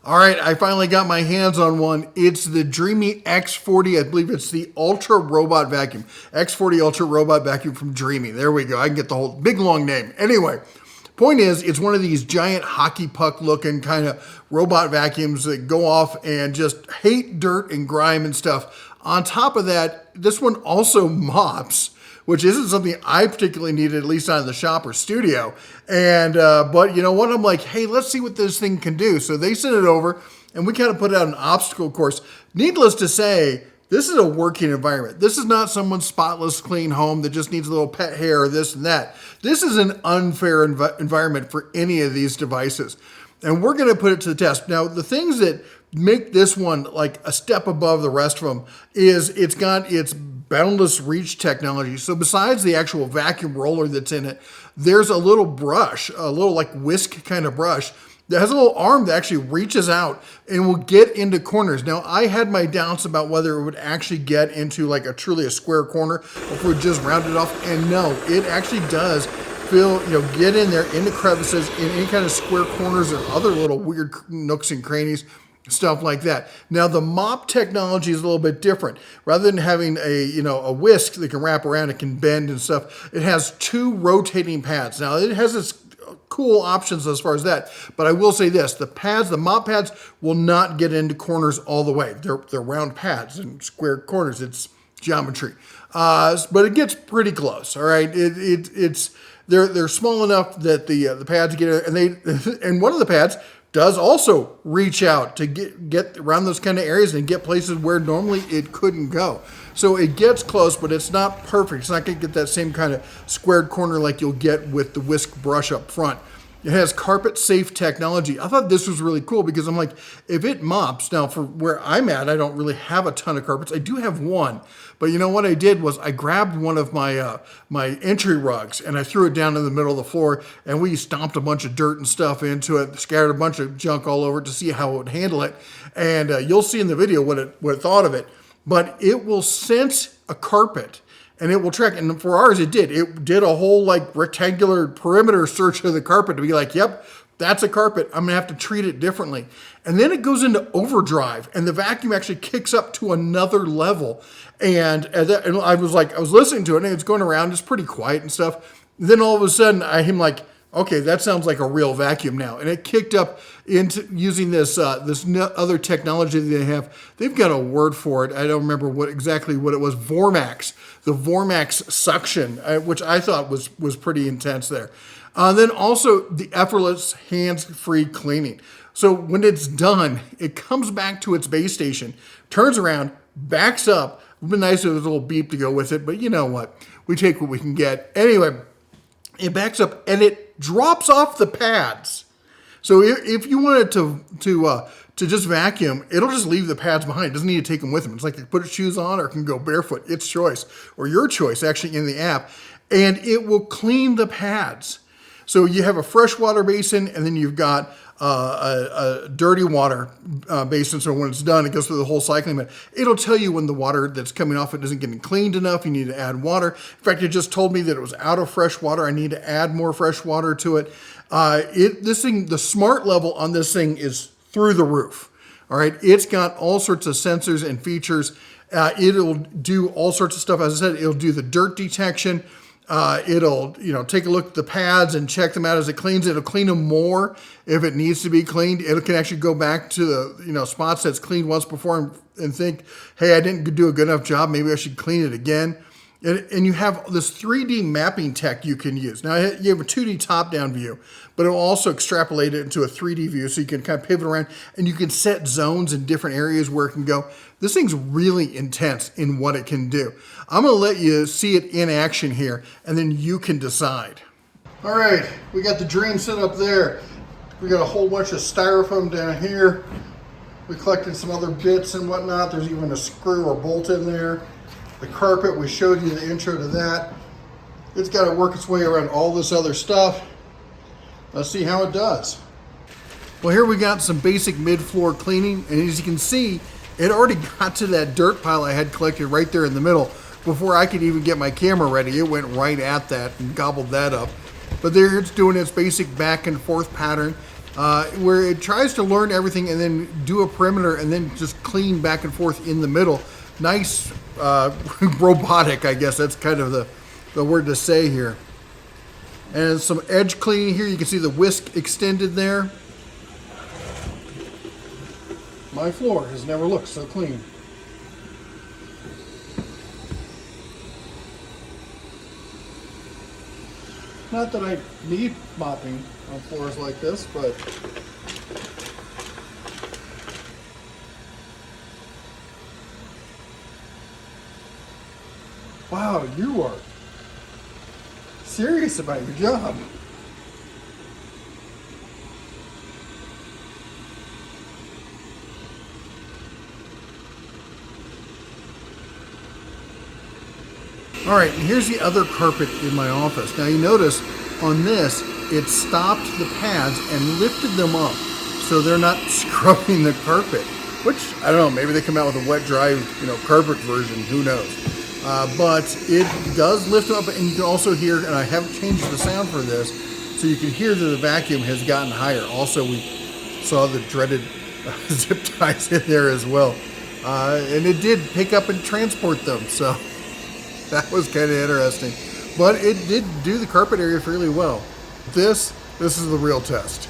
All right, I finally got my hands on one. It's the Dreame X40. I believe it's the Ultra Robot Vacuum. X40 Ultra Robot Vacuum from Dreame. There we go. I can get the whole big long name. Anyway, point is, it's one of these giant hockey puck looking kind of robot vacuums that go off and just hate dirt and grime and stuff. On top of that, this one also mops, which isn't something I particularly needed, at least out of the shop or studio. And but you know what? I'm like, hey, let's see what this thing can do. So they sent it over, and we kind of put out an obstacle course. Needless to say, this is a working environment. This is not someone's spotless, clean home that just needs a little pet hair or this and that. This is an unfair environment for any of these devices. And we're going to put it to the test. Now, the things that make this one like a step above the rest of them is it's got its boundless reach technology. So besides the actual vacuum roller that's in it, there's a little brush, a little like whisk kind of brush that has a little arm that actually reaches out and will get into corners. Now, I had my doubts about whether it would actually get into like truly a square corner or if it would just round it off. And no, it actually does get in there into crevices in any kind of square corners or other little weird nooks and crannies, stuff like that. Now, the mop technology is a little bit different. Rather than having a whisk that can wrap around, it can bend and stuff, it has two rotating pads. Now, it has its cool options as far as that, but I will say this, the mop pads will not get into corners all the way. They're round pads and square corners. It's geometry. But it gets pretty close, all right? They're small enough that the pads get, and one of the pads does also reach out to get around those kind of areas and get places where normally it couldn't go. So it gets close, but it's not perfect. It's not going to get that same kind of squared corner like you'll get with the whisk brush up front. It has carpet safe technology. I thought this was really cool because I'm like, if it mops, now for where I'm at, I don't really have a ton of carpets. I do have one, but you know what I did was I grabbed one of my my entry rugs and I threw it down in the middle of the floor and we stomped a bunch of dirt and stuff into it, scattered a bunch of junk all over it to see how it would handle it. And you'll see in the video what it thought of it, but it will sense a carpet. And it will track, and for ours it did. It did a whole like rectangular perimeter search of the carpet to be like, yep, that's a carpet. I'm gonna have to treat it differently. And then it goes into overdrive, and the vacuum actually kicks up to another level. And I was listening to it, and it's going around. It's pretty quiet and stuff. Then all of a sudden, I'm like, okay, that sounds like a real vacuum now. And it kicked up into using this other technology that they have. They've got a word for it. I don't remember exactly what it was. Vormax, the Vormax suction, which I thought was pretty intense there. Then also the effortless hands-free cleaning. So when it's done, it comes back to its base station, turns around, backs up. It would be nice if there was a little beep to go with it, but you know what? We take what we can get. Anyway, it backs up and it drops off the pads. So if you wanted to just vacuum, it'll just leave the pads behind. It doesn't need to take them with them. It's like you put shoes on or it can go barefoot. It's choice, or your choice actually in the app. And it will clean the pads. So you have a freshwater basin and then you've got a dirty water basin. So when it's done, it goes through the whole cycling. But it'll tell you when the water that's coming off it isn't getting cleaned enough. You need to add water. In fact, it just told me that it was out of fresh water. I need to add more fresh water to it. The smart level on this thing is through the roof. All right, it's got all sorts of sensors and features. It'll do all sorts of stuff. As I said, it'll do the dirt detection. It'll take a look at the pads and check them out as it cleans. It'll clean them more if it needs to be cleaned. It can actually go back to the spots that's cleaned once before and think, hey, I didn't do a good enough job. Maybe I should clean it again. And you have this 3D mapping tech you can use. Now, you have a 2D top-down view, but it will also extrapolate it into a 3D view so you can kind of pivot around and you can set zones in different areas where it can go. This thing's really intense in what it can do. I'm going to let you see it in action here, and then you can decide. All right, we got the Dreame set up there. We got a whole bunch of styrofoam down here. We collected some other bits and whatnot. There's even a screw or bolt in there. The carpet, we showed you the intro to that. It's got to work its way around all this other stuff. Let's see how it does. Well, here we got some basic mid-floor cleaning, and as you can see, it already got to that dirt pile I had collected right there in the middle. Before I could even get my camera ready, it went right at that and gobbled that up. But there it's doing its basic back and forth pattern. where it tries to learn everything and then do a perimeter and then just clean back and forth in the middle. Nice robotic, I guess that's kind of the word to say here. And some edge cleaning here. You can see the whisk extended there. My floor has never looked so clean. Not that I need mopping on floors like this, but wow, you are serious about your job. All right, and here's the other carpet in my office. Now you notice on this, it stopped the pads and lifted them up so they're not scrubbing the carpet, which, I don't know, maybe they come out with a wet, dry, carpet version, who knows. But it does lift up, and you can also hear, and I haven't changed the sound for this, so you can hear that the vacuum has gotten higher. Also, we saw the dreaded zip ties in there as well. And it did pick up and transport them, so that was kind of interesting. But it did do the carpet area fairly well. This is the real test.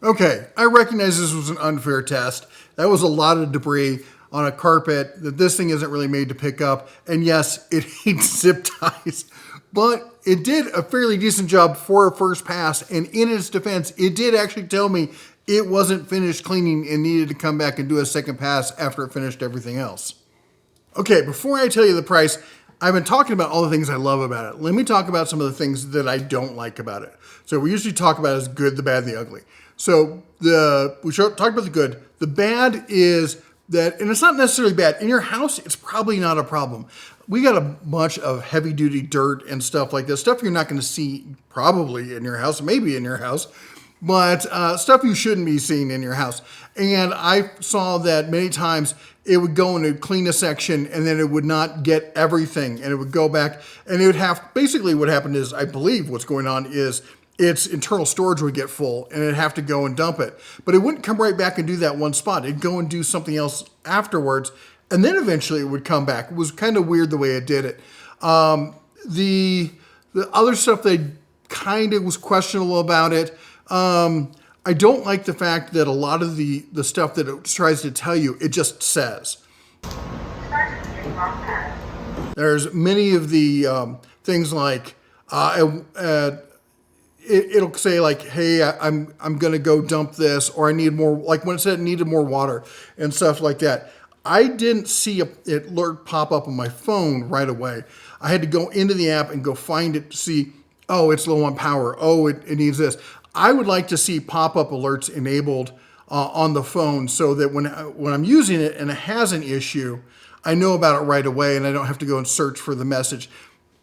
Okay, I recognize this was an unfair test. That was a lot of debris on a carpet that this thing isn't really made to pick up. And yes, it hates zip ties, but it did a fairly decent job for a first pass. And in its defense, it did actually tell me it wasn't finished cleaning and needed to come back and do a second pass after it finished everything else. Okay, before I tell you the price, I've been talking about all the things I love about it. Let me talk about some of the things that I don't like about it. So we usually talk about as good, the bad, and the ugly. So talked about the good. The bad is that, and it's not necessarily bad. In your house, it's probably not a problem. We got a bunch of heavy duty dirt and stuff like this. Stuff you're not going to see probably in your house, maybe in your house, but stuff you shouldn't be seeing in your house. And I saw that many times it would go and it would clean a section, and then it would not get everything, and it would go back, and it would have, basically what happened is, I believe what's going on is its internal storage would get full, and it'd have to go and dump it. But it wouldn't come right back and do that one spot. It'd go and do something else afterwards, and then eventually it would come back. It was kind of weird the way it did it. The other stuff that kind of was questionable about it, I don't like the fact that a lot of the stuff that it tries to tell you, it just says. There's many of the things like, it'll say like, hey, I'm going to go dump this, or I need more, like when it said it needed more water and stuff like that. I didn't see it alert pop up on my phone right away. I had to go into the app and go find it to see, oh, it's low on power. Oh, it needs this. I would like to see pop-up alerts enabled on the phone so that when I'm using it and it has an issue, I know about it right away and I don't have to go and search for the message.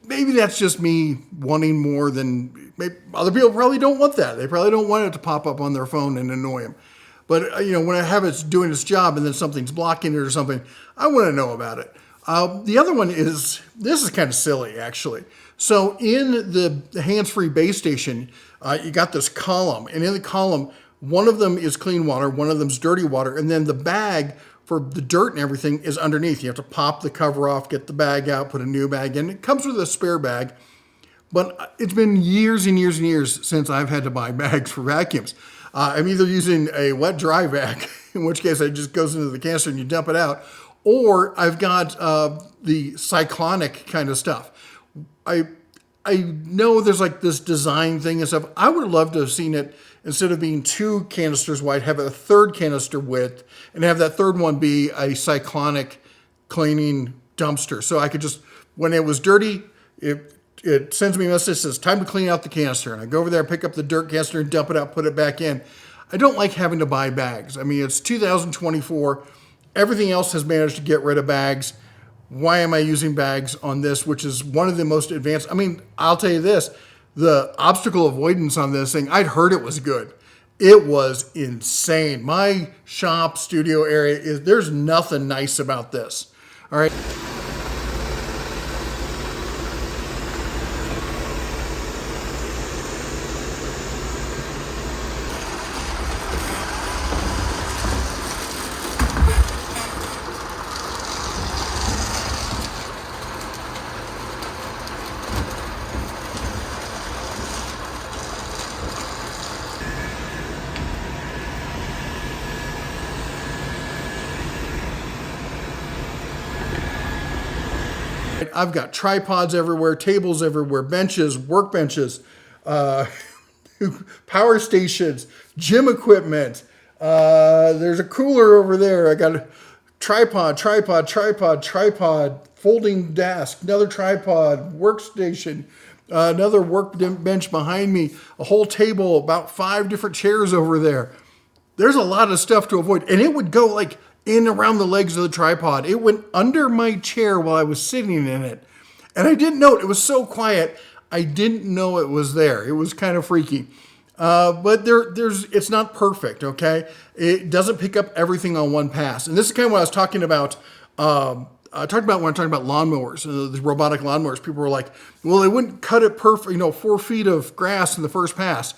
Maybe that's just me wanting more than, maybe other people probably don't want that. They probably don't want it to pop up on their phone and annoy them. But when I have it doing its job and then something's blocking it or something, I want to know about it. The other one is, this is kind of silly actually. So in the hands-free base station, you got this column, and in the column, one of them is clean water, one of them's dirty water, and then the bag for the dirt and everything is underneath. You have to pop the cover off, get the bag out, put a new bag in. It comes with a spare bag, but it's been years and years and years since I've had to buy bags for vacuums. I'm either using a wet dry vac, in which case it just goes into the canister and you dump it out, or I've got the cyclonic kind of stuff. I know there's like this design thing and stuff. I would love to have seen it, instead of being 2 canisters wide, have a third canister width and have that third one be a cyclonic cleaning dumpster. So I could just, when it was dirty, it sends me a message that says, time to clean out the canister. And I go over there, pick up the dirt canister and dump it out, put it back in. I don't like having to buy bags. I mean, it's 2024. Everything else has managed to get rid of bags. Why am I using bags on this, which is one of the most advanced? I mean, I'll tell you this, the obstacle avoidance on this thing, I'd heard it was good. It was insane. My shop studio area there's nothing nice about this. All right. I've got tripods everywhere, tables everywhere, benches, workbenches, power stations, gym equipment. There's a cooler over there. I got a tripod, folding desk, another tripod, workstation, another workbench behind me, a whole table, about 5 different chairs over there. There's a lot of stuff to avoid. And it would go like in around the legs of the tripod. It went under my chair while I was sitting in it. And I didn't know it. It was so quiet, I didn't know it was there. It was kind of freaky. But it's not perfect, okay? It doesn't pick up everything on one pass. And this is kind of what I was talking about. When I'm talking about lawnmowers, the robotic lawnmowers. People were like, well, they wouldn't cut it perfect, 4 feet of grass in the first pass.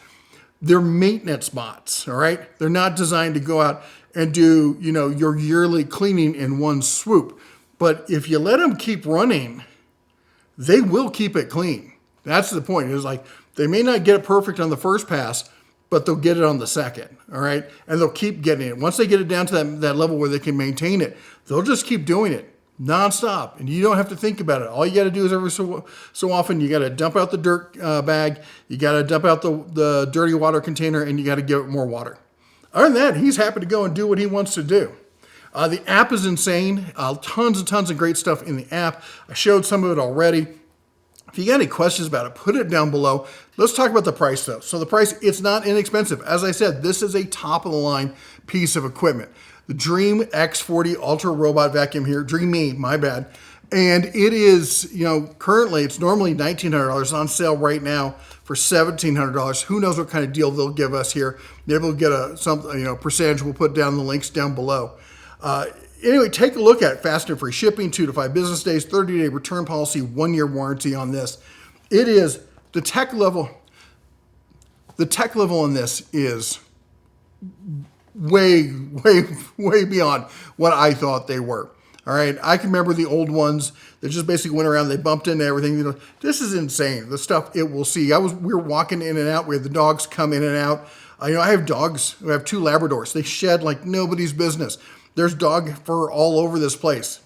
They're maintenance bots, all right? They're not designed to go out and do, your yearly cleaning in one swoop. But if you let them keep running, they will keep it clean. That's the point. It's like, they may not get it perfect on the first pass, but they'll get it on the second, all right? And they'll keep getting it. Once they get it down to that level where they can maintain it, they'll just keep doing it nonstop. And you don't have to think about it. All you got to do is every so often, you got to dump out the dirt bag, you got to dump out the dirty water container, and you got to give it more water. Other than that, he's happy to go and do what he wants to do. The app is insane. Tons and tons of great stuff in the app. I showed some of it already. If you got any questions about it, put it down below. Let's talk about the price though. So the price, it's not inexpensive. As I said, this is a top of the line piece of equipment. The Dreame X40 Ultra Robot Vacuum here, Dreame, my bad. And it is, currently it's normally $1,900, on sale right now for $1,700. Who knows what kind of deal they'll give us here. Maybe we'll get some percentage. We'll put down the links down below. Anyway, take a look at it. Fast and free shipping, 2 to 5 business days, 30-day return policy, 1-year warranty on this. It is the tech level. The tech level on this is way beyond what I thought they were. All right, I can remember the old ones that just basically went around, they bumped into everything. You know, this is insane. The stuff it will see. We were walking in and out. We had the dogs come in and out. You know, I have dogs. I have 2 Labradors. They shed like nobody's business. There's dog fur all over this place.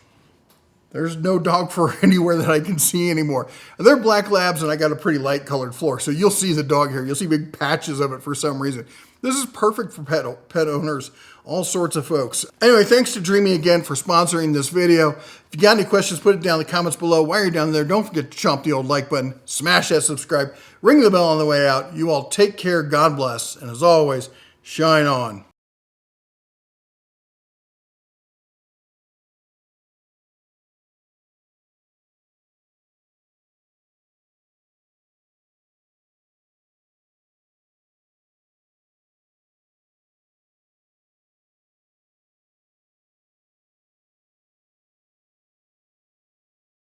There's no dog fur anywhere that I can see anymore. And they're black labs, and I got a pretty light colored floor. So you'll see the dog hair. You'll see big patches of it for some reason. This is perfect for pet owners, all sorts of folks. Anyway, thanks to Dreame again for sponsoring this video. If you got any questions, put it down in the comments below. While you're down there, don't forget to chomp the old like button, smash that subscribe, ring the bell on the way out. You all take care, God bless, and as always, shine on.